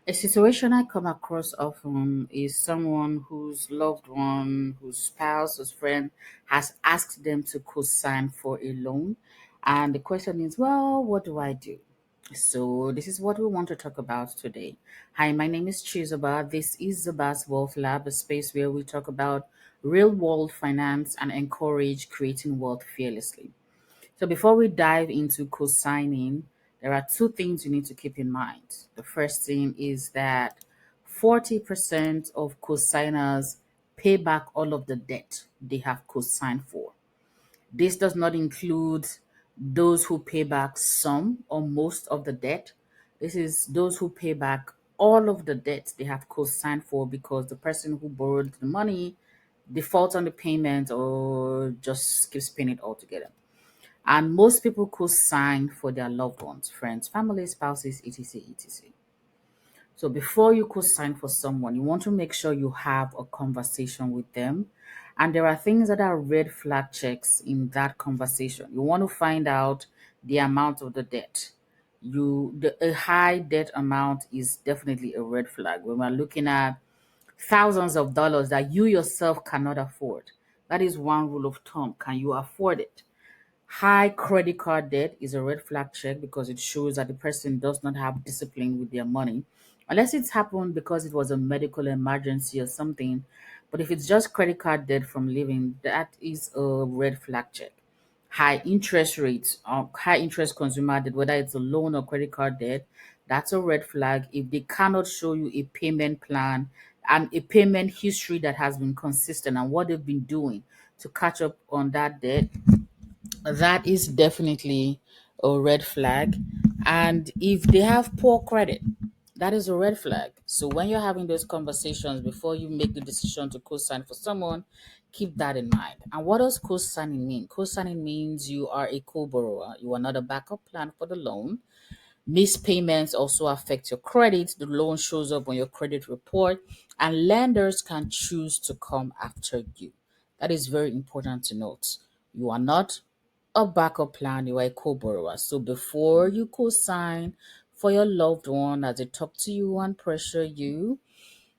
A situation I come across often is someone whose loved one, whose spouse, whose friend has asked them to co-sign for a loan. And the question is, well, what do I do? So this is what we want to talk about today. Hi, my name is Zoba. This is Zoba's Wealth Lab, a space where we talk about real world finance and encourage creating wealth fearlessly. So before we dive into co-signing, there are two things you need to keep in mind. The first thing is that 40% of co-signers pay back all of the debt they have co-signed for. This does not include those who pay back some or most of the debt. This is those who pay back all of the debt they have co-signed for because the person who borrowed the money defaults on the payment or just skips paying it altogether. And most people co-sign for their loved ones, friends, family, spouses, etc. etc. So before you co-sign for someone, you want to make sure you have a conversation with them. And there are things that are red flag checks in that conversation. You want to find out the amount of the debt. A high debt amount is definitely a red flag. When we're looking at thousands of dollars that you yourself cannot afford, that is one rule of thumb. Can you afford it? High credit card debt is a red flag check because it shows that the person does not have discipline with their money. Unless it's happened because it was a medical emergency or something. But if it's just credit card debt from living, that is a red flag check. High interest rates, high interest consumer debt, whether it's a loan or credit card debt, that's a red flag. If they cannot show you a payment plan and a payment history that has been consistent and what they've been doing to catch up on that debt, that is definitely a red flag. And if they have poor credit, that is a red flag. So when you're having those conversations before you make the decision to co-sign for someone, keep that in mind. And what does co-signing mean? Co-signing means you are a co-borrower. You are not a backup plan for the loan. Missed payments also affect your credit. The loan shows up on your credit report, and lenders can choose to come after you. That is very important to note. You are not a backup plan, you are a co borrower. So before you co sign for your loved one as they talk to you and pressure you,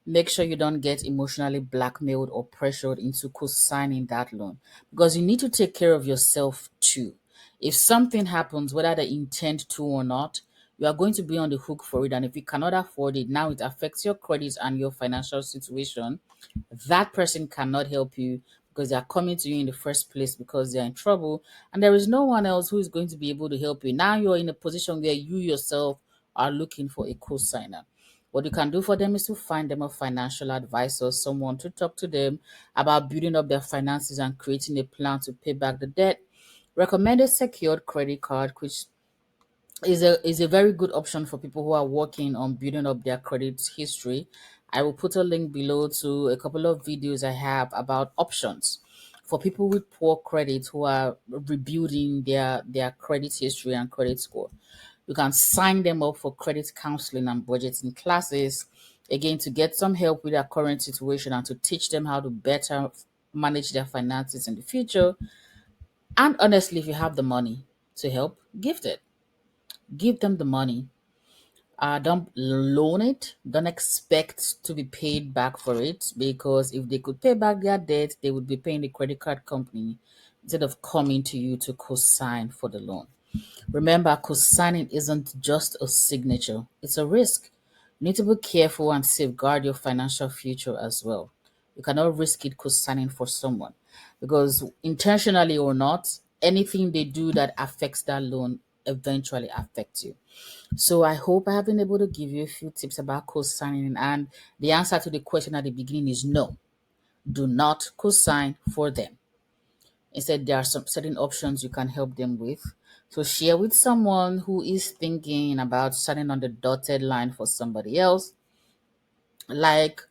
make sure you don't get emotionally blackmailed or pressured into co-signing that loan because you need to take care of yourself too. If something happens, whether they intend to or not, you are going to be on the hook for it. And if you cannot afford it, now it affects your credit and your financial situation. That person cannot help you because they are coming to you in the first place because they are in trouble. And there is no one else who is going to be able to help you. Now you're in a position where you yourself are looking for a co-signer. What you can do for them is to find them a financial advisor, someone to talk to them about building up their finances and creating a plan to pay back the debt. Recommend a secured credit card, which is a very good option for people who are working on building up their credit history. I will put a link below to a couple of videos I have about options for people with poor credit who are rebuilding their credit history and credit score. You can sign them up for credit counseling and budgeting classes, again, to get some help with their current situation and to teach them how to better manage their finances in the future. And honestly, if you have the money to help, gift it. Give them the money. Don't loan it. Don't expect to be paid back for it because if they could pay back their debt, they would be paying the credit card company instead of coming to you to co-sign for the loan. Remember, co-signing isn't just a signature, it's a risk. You need to be careful and safeguard your financial future as well. You cannot risk it co-signing for someone because intentionally or not, anything they do that affects that loan eventually affects you. So I hope I have been able to give you a few tips about co-signing, and the answer to the question at the beginning is no. Do not co-sign for them. Instead, there are some certain options you can help them with. So share with someone who is thinking about signing on the dotted line for somebody else. Like,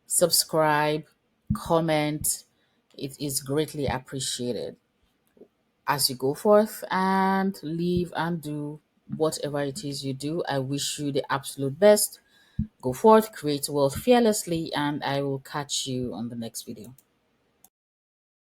subscribe, comment. It is greatly appreciated. As you go forth and live and do whatever it is you do, I wish you the absolute best. Go forth, create wealth fearlessly, and I will catch you on the next video.